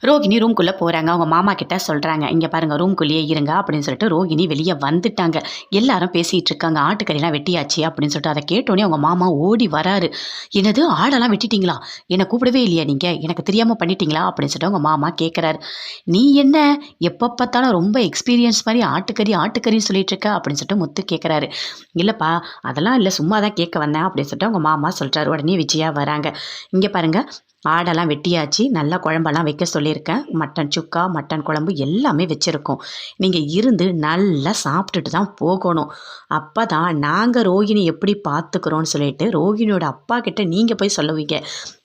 ரோகிணி ரூம்குள்ளே போகிறாங்க. அவங்க மாமா கிட்ட சொல்கிறாங்க, இங்கே பாருங்கள் ரூம்குள்ளேயே இருங்க அப்படின்னு சொல்லிட்டு ரோகிணி வெளியே வந்துட்டாங்க. எல்லாரும் பேசிகிட்டு இருக்காங்க. ஆட்டுக்கறிலாம் வெட்டியாச்சு அப்படின்னு சொல்லிட்டு அதை கேட்டோன்னே அவங்க மாமா ஓடி வராரு. என்னது ஆடெல்லாம் வெட்டிட்டீங்களா? என்னை கூப்பிடவே இல்லையா நீங்கள்? எனக்கு தெரியாமல் பண்ணிட்டீங்களா அப்படின்னு சொல்லிட்டு அவங்க மாமா கேட்குறாரு. நீ என்ன எப்போ பார்த்தாலும் ரொம்ப எக்ஸ்பீரியன்ஸ் மாதிரி ஆட்டுக்கறின்னு சொல்லிட்டு இருக்க அப்படின்னு சொல்லிட்டு முத்து கேட்குறாரு. இல்லைப்பா அதெல்லாம் இல்லை, சும்மா தான் கேட்க வந்தேன் அப்படின்னு சொல்லிட்டு அவங்க மாமா சொல்கிறாரு. உடனே விஜயா வராங்க. இங்கே பாருங்கள் ஆடெல்லாம் வெட்டியாச்சு, நல்லா குழம்பெல்லாம் வைக்க சொல்லியிருக்கேன். மட்டன் சுக்கா, மட்டன் குழம்பு எல்லாமே வச்சுருக்கோம். நீங்கள் இருந்து நல்லா சாப்பிட்டுட்டு தான் போகணும். அப்போ தான் நாங்கள் ரோகிணி எப்படி பார்த்துக்குறோன்னு சொல்லிட்டு ரோகிணியோட அப்பா கிட்ட நீங்கள் போய் சொல்லுவீங்க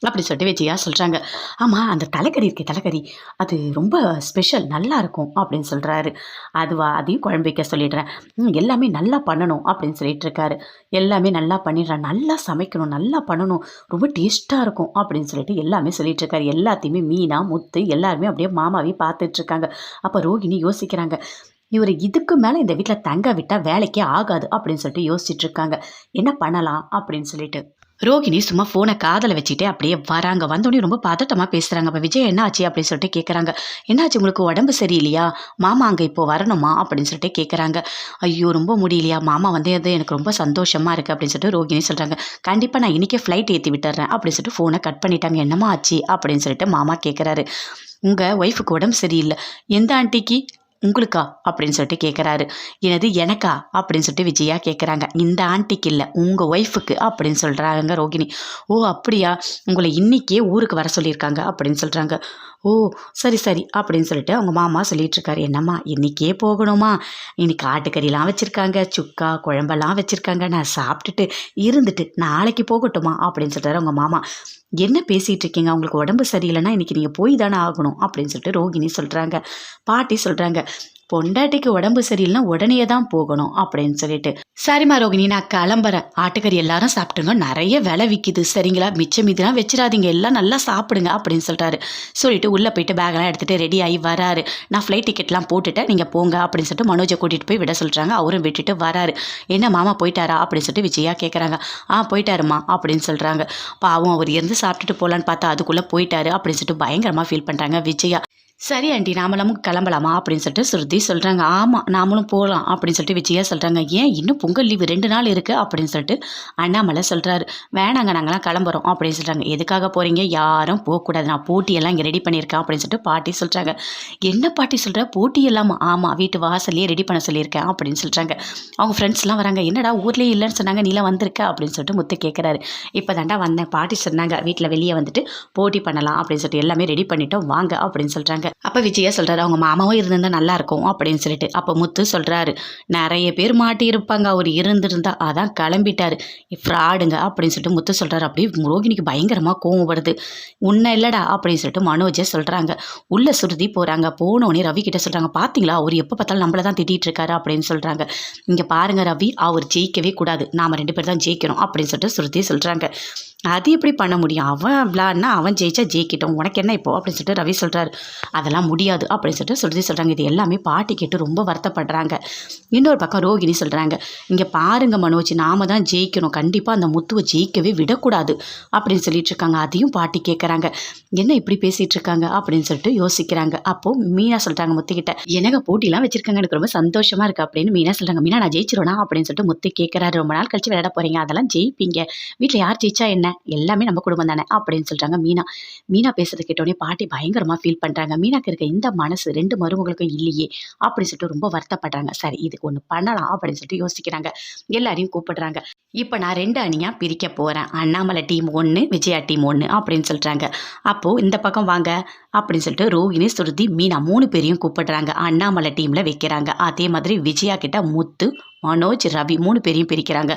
அப்படி சொல்லிட்டு விஜயா சொல்கிறாங்க. ஆமாம் அந்த தலைக்கறி இருக்கே, தலைக்கறி அது ரொம்ப ஸ்பெஷல், நல்லா இருக்கும் அப்படின்னு சொல்கிறாரு. அதுவா, அதையும் குழம்பு வைக்க சொல்லிடுறேன். எல்லாமே நல்லா பண்ணணும் அப்படின்னு சொல்லிட்டு இருக்காரு. எல்லாமே நல்லா பண்ணிடுறேன், நல்லா சமைக்கணும், நல்லா பண்ணணும், ரொம்ப டேஸ்ட்டாக இருக்கும் அப்படின்னு சொல்லிட்டு எல்லாமே சொல்லிட்டு இருக்காரு. எல்லாத்தையுமே மீனா, முத்து எல்லாருமே அப்படியே மாமாவே பார்த்துட்டு இருக்காங்க. அப்போ ரோகிணி யோசிக்கிறாங்க, இவர் இதுக்கு மேலே இந்த வீட்டில் தங்க விட்டால் வேலைக்கே ஆகாது அப்படின்னு சொல்லிட்டு யோசிச்சுட்டு இருக்காங்க. என்ன பண்ணலாம் அப்படின்னு சொல்லிட்டு ரோகிணி சும்மா ஃபோனை காதில் வச்சுட்டே அப்படியே வராங்க. வந்தோடனே ரொம்ப பதட்டமாக பேசுகிறாங்க. அப்போ விஜய் என்ன ஆச்சு அப்படின்னு சொல்லிட்டு கேட்குறாங்க. என்னாச்சு உங்களுக்கு உடம்பு சரியில்லையா? மாமா அங்கே இப்போ வரணுமா அப்படின்னு சொல்லிட்டு கேட்குறாங்க. ஐயோ ரொம்ப முடியலையா? மாமா வந்து அது எனக்கு ரொம்ப சந்தோஷமாக இருக்குது அப்படின்னு சொல்லிட்டு ரோகிணி சொல்கிறாங்க. கண்டிப்பாக நான் இன்றைக்கே ஃப்ளைட் ஏற்றி விட்டுறேன் அப்படின்னு சொல்லிட்டு ஃபோனை கட் பண்ணிட்டாங்க. என்னமா ஆச்சு அப்படின்னு சொல்லிட்டு மாமா கேட்குறாரு. உங்கள் ஒய்ஃபுக்கு உடம்பு சரியில்லை. எந்த ஆண்டிக்கு? உங்களுக்கா அப்படின்னு சொல்லிட்டு கேட்குறாரு. எனது எனக்கா அப்படின்னு சொல்லிட்டு விஜயா கேட்குறாங்க. இந்த ஆண்டிக்கு இல்லை, உங்கள் ஒய்ஃபுக்கு அப்படின்னு சொல்கிறாங்க ரோகிணி. ஓ அப்படியா, உங்களை இன்றைக்கே ஊருக்கு வர சொல்லியிருக்காங்க அப்படின்னு சொல்கிறாங்க. ஓ சரி சரி அப்படின்னு சொல்லிட்டு அவங்க மாமா சொல்லிட்டு இருக்காரு. என்னம்மா இன்றைக்கே போகணுமா? இன்னைக்கு ஆட்டுக்கறிலாம் வச்சுருக்காங்க, சுக்கா குழம்பெல்லாம் வச்சுருக்காங்க, நான் சாப்பிட்டுட்டு இருந்துட்டு நாளைக்கு போகட்டுமா அப்படின்னு சொல்லிட்டாரு அவங்க மாமா. என்ன பேசிகிட்டு இருக்கீங்க? அவங்களுக்கு உடம்பு சரியில்லைன்னா இன்றைக்கி நீங்கள் போய் தானே ஆகணும் அப்படின்னு சொல்லிட்டு ரோகிணி சொல்கிறாங்க. பாட்டி சொல்கிறாங்க, பொண்டாட்டிக்கு உடம்பு சரியில்லைன்னா உடனே தான் போகணும் அப்படின்னு சொல்லிட்டு. சரிம்மா ரோகிணி நான் கிளம்புறேன். ஆட்டுக்கறி எல்லாரும் சாப்பிட்டுங்க, நிறைய விலை விற்கிது சரிங்களா? மிச்சம் மீதிலாம் வச்சிடாதீங்க, எல்லாம் நல்லா சாப்பிடுங்க அப்படின்னு சொல்கிறாரு. சொல்லிட்டு உள்ளே போயிட்டு பேக்கெல்லாம் எடுத்துகிட்டு ரெடி ஆகி வராரு. நான் ஃப்ளைட் டிக்கெட்லாம் போட்டுட்டேன், நீங்கள் போங்க அப்படின்னு சொல்லிட்டு மனோஜை கூட்டிகிட்டு போய் விட சொல்கிறாங்க. அவரும் விட்டுட்டு வராரு. என்ன மாமா போயிட்டாரா அப்படின்னு சொல்லிட்டு விஜயா கேட்குறாங்க. போயிட்டாருமா அப்படின்னு சொல்கிறாங்க. பாவம் அவர் இருந்து சாப்பிட்டுட்டு போகலான்னு பார்த்தா அதுக்குள்ளே போயிட்டாரு அப்படின்னு சொல்லிட்டு பயங்கரமாக ஃபீல் பண்ணுறாங்க விஜயா. சரி ஆண்டி நாமளும் கிளம்பலாமா அப்படின்னு சொல்லிட்டு ஸ்ருதி சொல்கிறாங்க. ஆமாம் நாமளும் போகலாம் அப்படின்னு சொல்லிட்டு விஜயா சொல்கிறாங்க. ஏன் இன்னும் பொங்கல் லீவு 2 நாள் இருக்குது அப்படின்னு சொல்லிட்டு அண்ணாமலை சொல்கிறாரு. வேணாங்க நாங்களாம் கிளம்புறோம் அப்படின்னு சொல்கிறாங்க. எதுக்காக போகிறீங்க? யாரும் போகக்கூடாது, நான் போட்டியெல்லாம் இங்கே ரெடி பண்ணியிருக்கேன் அப்படின்னு சொல்லிட்டு பாட்டி சொல்கிறாங்க. என்ன பாட்டி சொல்கிற? போட்டி இல்லாமல்? ஆமாம் வீட்டு வாசல்லையே ரெடி பண்ண சொல்லியிருக்கேன் அப்படின்னு சொல்கிறாங்க. அவங்க ஃப்ரெண்ட்ஸ்லாம் வராங்க. என்னடா ஊர்லேயே இல்லைன்னு சொன்னாங்க, நீலாம் வந்திருக்க அப்படின்னு சொல்லிட்டு முத்து கேட்குறாரு. இப்போ தாண்டா வந்தேன், பாட்டி சொன்னாங்க வீட்டில் வெளியே வந்துட்டு போட்டி பண்ணலாம் அப்படின்னு சொல்லிட்டு எல்லாமே ரெடி பண்ணிட்டோம் வாங்க அப்படின்னு சொல்கிறாங்க. அப்போ விஜயா சொல்கிறாரு, அவங்க மாமாவும் இருந்திருந்தா நல்லா இருக்கும் அப்படின்னு சொல்லிட்டு. அப்போ முத்து சொல்கிறாரு, நிறைய பேர் மாட்டியிருப்பாங்க, அவர் இருந்திருந்தா, அதான் கிளம்பிட்டாரு, ஃப்ராடுங்க அப்படின்னு சொல்லிட்டு முத்து சொல்கிறாரு. அப்படியே ரோகிணிக்கு பயங்கரமாக கோவம் வருது. உன்னை இல்லைடா அப்படின்னு சொல்லிட்டு மனோஜை சொல்கிறாங்க. உள்ள சுருதி போகிறாங்க. போனோடனே ரவி கிட்ட சொல்கிறாங்க, பார்த்தீங்களா அவர் எப்போ பார்த்தாலும் நம்மளை தான் திட்டிகிட்டு இருக்காரு அப்படின்னு சொல்கிறாங்க. இங்கே பாருங்க ரவி, அவர் ஜெயிக்கவே கூடாது, நாம் 2 பேர் தான் ஜெயிக்கணும் அப்படின்னு சொல்லிட்டு சுருதி சொல்கிறாங்க. அது எப்படி பண்ண முடியும்? அவன் விளாட்னா அவன் ஜெயிச்சா ஜெயிக்கிட்டோம், உனக்கு என்ன இப்போ அப்படின்னு சொல்லிட்டு ரவி சொல்கிறாரு. அதெல்லாம் முடியாது அப்படின்னு சொல்லிட்டு சுருதி சொல்கிறாங்க. இது எல்லாமே பாட்டி கேட்டு ரொம்ப வருத்தப்படுறாங்க. இன்னொரு பக்கம் ரோகிணி சொல்கிறாங்க, இங்கே பாருங்க மனோஜ், நாம தான் ஜெயிக்கணும், கண்டிப்பாக அந்த முத்துவை ஜெயிக்கவே விடக்கூடாது அப்படின்னு சொல்லிட்டு இருக்காங்க. அதையும் பாட்டி கேட்குறாங்க. என்ன இப்படி பேசிகிட்டு இருக்காங்க அப்படின்னு சொல்லிட்டு யோசிக்கிறாங்க. அப்போது மீனா சொல்கிறாங்க முத்துக்கிட்ட, எனக்கு போட்டிலாம் வச்சுருக்காங்க, எனக்கு ரொம்ப சந்தோஷமாக இருக்குது அப்படின்னு மீனா சொல்கிறாங்க. மீனா நான் ஜெயிச்சிருவேனா அப்படின்னு சொல்லிட்டு முத்து கேட்குறாரு. ரொம்ப நாள் கழிச்சு விளையாட போகிறீங்க, அதெல்லாம் ஜெயிப்பீங்க, வீட்டில் யார் ஜெயிச்சா என்ன, எல்லாமே நம்ம குடும்பம் தானே அப்படின்னு சொல்கிறாங்க மீனா. மீனா பேசுறதை கேட்டோடனே பாட்டி பயங்கரமாக ஃபீல் பண்ணுறாங்க. மீனாக்கு இருக்க இந்த மனசு 2 மருமகளுக்கும் இல்லையே அப்படின்னு சொல்லிட்டு ரொம்ப வருத்தப்படுறாங்க. சரி இதுக்கு ஒன்று பண்ணலாம் அப்படின்னு சொல்லிட்டு யோசிக்கிறாங்க. எல்லாரையும் கூப்பிடுறாங்க. இப்போ நான் 2 அணியாக பிரிக்க போகிறேன், அண்ணாமலை டீம் 1, விஜயா டீம் 1 அப்படின்னு சொல்கிறாங்க. அப்போது இந்த பக்கம் வாங்க அப்படின்னு சொல்லிட்டு ரோகிணி சுருதி மீனா 3 பேரையும் கூப்பிடுறாங்க. அண்ணாமலை டீமில் வைக்கிறாங்க. அதே மாதிரி விஜயா கிட்ட முத்து, மனோஜ், ரவி 3 பேரையும் பிரிக்கிறாங்க.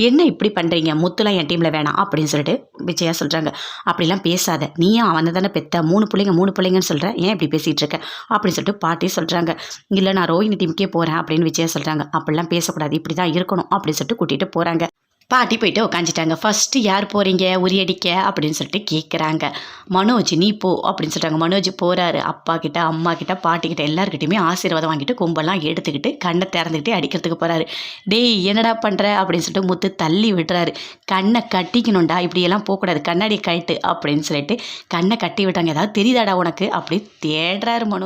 என்ன இப்படி பண்ணுறீங்க? முத்துலாம் என் டீமில் வேணாம் அப்படின்னு சொல்லிட்டு விஜயா சொல்கிறாங்க. அப்படிலாம் பேசாத, நீயும் அவனை தானே பெத்த, 3 பிள்ளைங்கன்னு சொல்கிற, ஏன் இப்படி பேசிகிட்டு இருக்க அப்படின்னு சொல்லிட்டு பாட்டி சொல்கிறாங்க. இல்லை நான் ரோஹிணி டீமுக்கே போகிறேன் அப்படின்னு விஜயா சொல்கிறாங்க. அப்படிலாம் பேசக்கூடாது, இப்படி தான் இருக்கணும் அப்படின்னு சொல்லிட்டு கூட்டிகிட்டு போகிறாங்க. பாட்டி போயிட்டு உக்காந்துட்டாங்க. ஃபஸ்ட்டு யார் போகிறீங்க உரியடிக்க அப்படின்னு சொல்லிட்டு கேட்குறாங்க. மனோஜ் நீ போ அப்படின்னு சொல்லிட்டாங்க. மனோஜ் போகிறாரு. அப்பா கிட்ட அம்மா கிட்ட பாட்டிக்கிட்ட எல்லாருக்கிட்டையுமே ஆசீர்வாதம் வாங்கிட்டு கொம்பெல்லாம் எடுத்துக்கிட்டு கண்ணை திறந்துக்கிட்டே அடிக்கிறதுக்கு போகிறாரு. டேய் என்னடா பண்ணுற அப்படின்னு சொல்லிட்டு முத்து தள்ளி விடுறாரு. கண்ணை கட்டிக்கணும்டா, இப்படியெல்லாம் போகக்கூடாது, கண்ணாடி கட்டு அப்படின்னு சொல்லிட்டு கண்ணை கட்டி விட்டாங்க. ஏதாவது தெரியுதாடா உனக்கு அப்படி தேடுறாரு மனோஜ்.